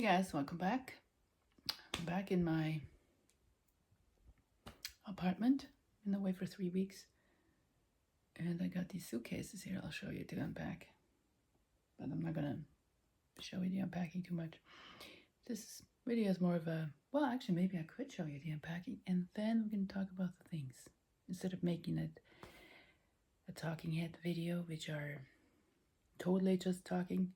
Hey guys, welcome back. I'm back in my apartment. Been away for 3 weeks. And I got these suitcases here I'll show you to unpack. But I'm not gonna show you the unpacking too much. This video is more of a, well, actually maybe I could show you the unpacking and then we can talk about the things. Instead of making it a talking head video, which are totally just talking,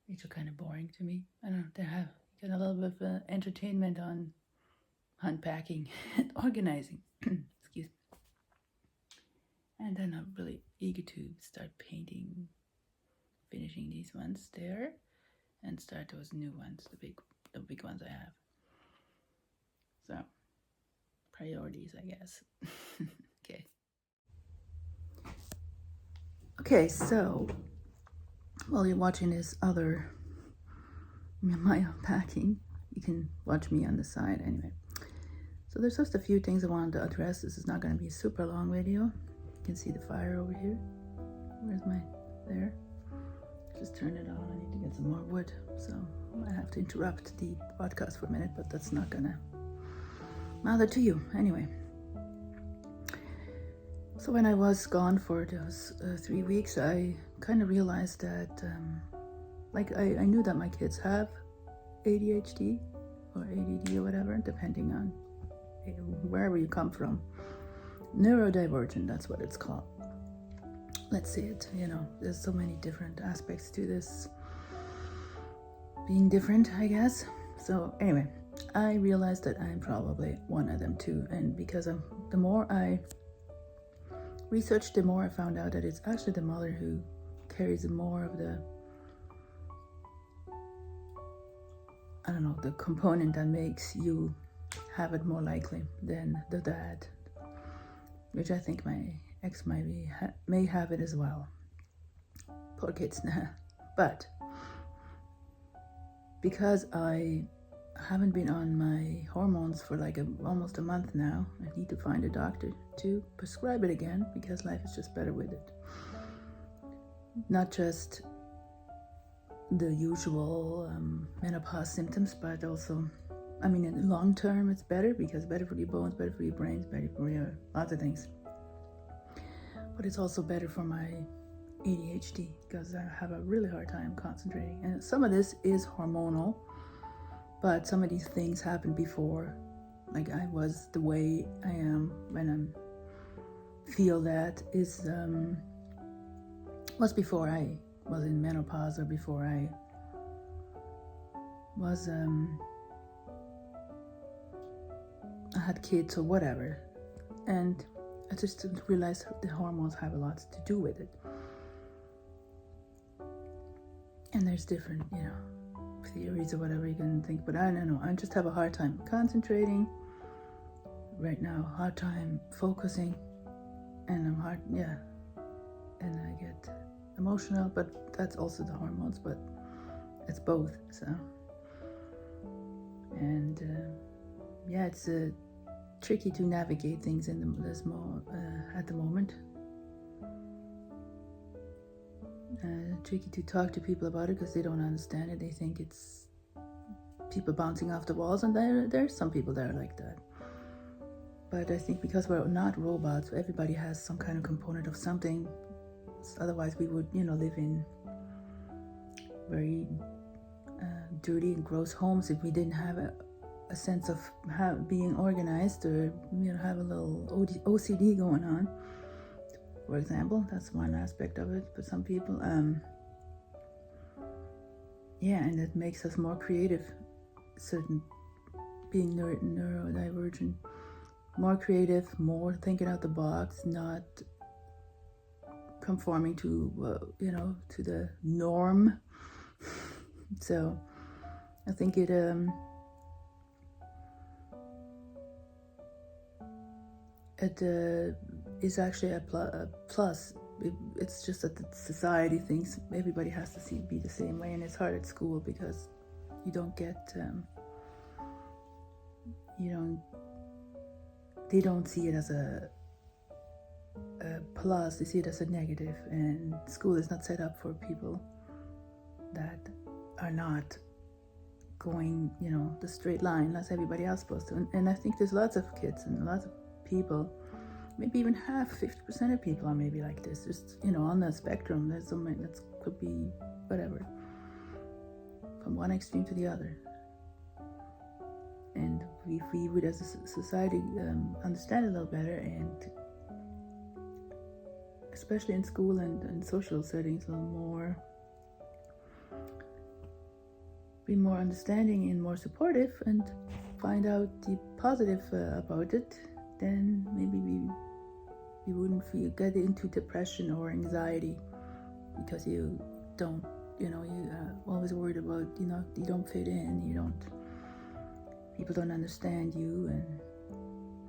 which are kind of boring to me. I don't know, they have got a little bit of entertainment on unpacking and organizing. Excuse me. And then I'm really eager to start painting, finishing these ones there, and start those new ones, the big ones I have. So, priorities, I guess. Okay, so while you're watching this other, my unpacking, you can watch me on the side anyway. So there's just a few things I wanted to address. This is not going to be a super long video. You can see the fire over here. Where's my, there. Just turn it on. I need to get some more wood. So I might have to interrupt the podcast for a minute, but that's not going to matter to you. Anyway. So when I was gone for those 3 weeks, I kind of realized that, I knew that my kids have ADHD or ADD or whatever, depending on wherever you come from. Neurodivergent, that's what it's called. Let's see it, there's so many different aspects to this being different, I guess. So anyway, I realized that I'm probably one of them too. And because the more I researched, the more I found out that it's actually the mother who carries more of the, the component that makes you have it more likely than the dad, which I think my ex may have it as well. Poor kids. But because I haven't been on my hormones for almost a month now, I need to find a doctor to prescribe it again, because life is just better with it. Not just the usual menopause symptoms, but also, in the long term it's better, because better for your bones, better for your brains, better for your lots of things. But it's also better for my ADHD, because I have a really hard time concentrating. And some of this is hormonal, but some of these things happened before. Like I was the way I am when I feel that is was before I was in menopause, or before I was I had kids or whatever. And I just realized the hormones have a lot to do with it. And there's different, theories or whatever you can think, but I don't know. I just have a hard time concentrating right now, hard time focusing, and and I get emotional, but that's also the hormones, but it's both. So, and it's tricky to navigate things in this at the moment. Tricky to talk to people about it, because they don't understand it. They think it's people bouncing off the walls, and there's some people that are like that. But I think because we're not robots, everybody has some kind of component of something. Otherwise we would, live in very dirty and gross homes if we didn't have a sense of being organized, or have a little OCD going on. For example, that's one aspect of it. But some people, and it makes us more creative. Certain being neurodivergent, more creative, more thinking out the box, not conforming to to the norm. So I think it is actually a plus. It's just that the society thinks everybody has to be the same way, and it's hard at school because you don't get they don't see it as a plus, they see it as a negative, and school is not set up for people that are not going, you know, the straight line as everybody else supposed to. And I think there's lots of kids and lots of people, maybe even 50% of people are maybe like this. Just, you know, on the spectrum, there's so many, that could be whatever, from one extreme to the other. And if we would, as a society, understand it a little better, and especially in school and social settings, a little more, be more understanding and more supportive, and find out the positive about it, then maybe we wouldn't get into depression or anxiety because you don't, you know, you always worried about, you know, you don't fit in, people don't understand you, and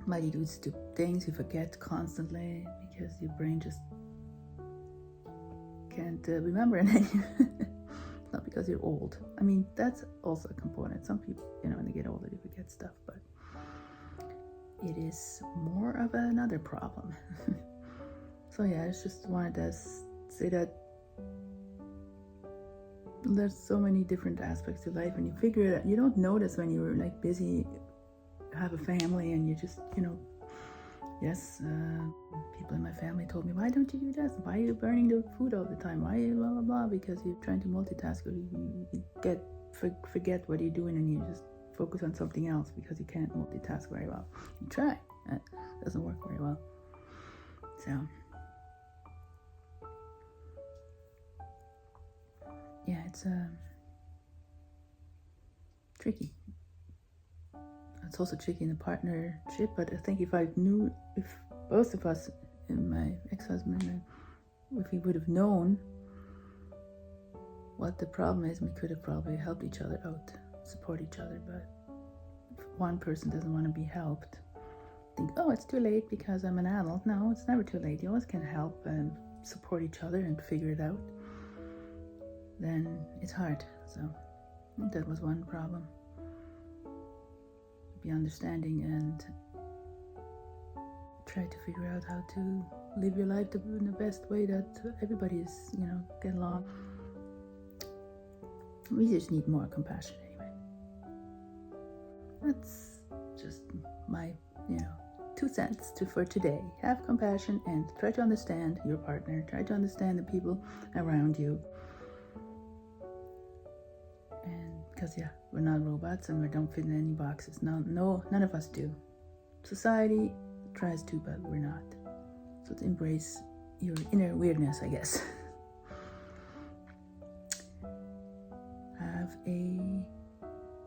might you do stupid things, you forget constantly because your brain just can't remember anything. It's not because you're old. I mean, that's also a component. Some people, you know, when they get older, they forget stuff, but it is more of another problem. So yeah, I just wanted to say that there's so many different aspects to life, and you figure it out. You don't notice when you're like busy, have a family, and you just, you know, yes, people in my family told me, why don't you do this? Why are you burning the food all the time? Why blah blah blah? Because you're trying to multitask, or you forget what you're doing, and you just focus on something else because you can't multitask very well. You try, it doesn't work very well. So yeah, it's tricky. It's also tricky in a partnership, but I think if both of us, and my ex-husband, if we would have known what the problem is, we could have probably helped each other out, support each other. But if one person doesn't want to be helped, think, oh, it's too late because I'm an adult. No, it's never too late. You always can help and support each other and figure it out. Then it's hard. So I think that was one problem. Be understanding and try to figure out how to live your life in the best way that everybody is, you know, get along. We just need more compassion anyway. That's just my, you know, 2 cents for today. Have compassion and try to understand your partner. Try to understand the people around you. Because yeah, we're not robots and we don't fit in any boxes. No, none of us do. Society tries to, but we're not. So to embrace your inner weirdness, I guess. Have a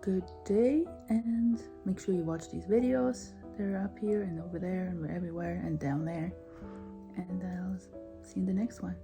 good day, and make sure you watch these videos. They're up here and over there and everywhere and down there. And I'll see you in the next one.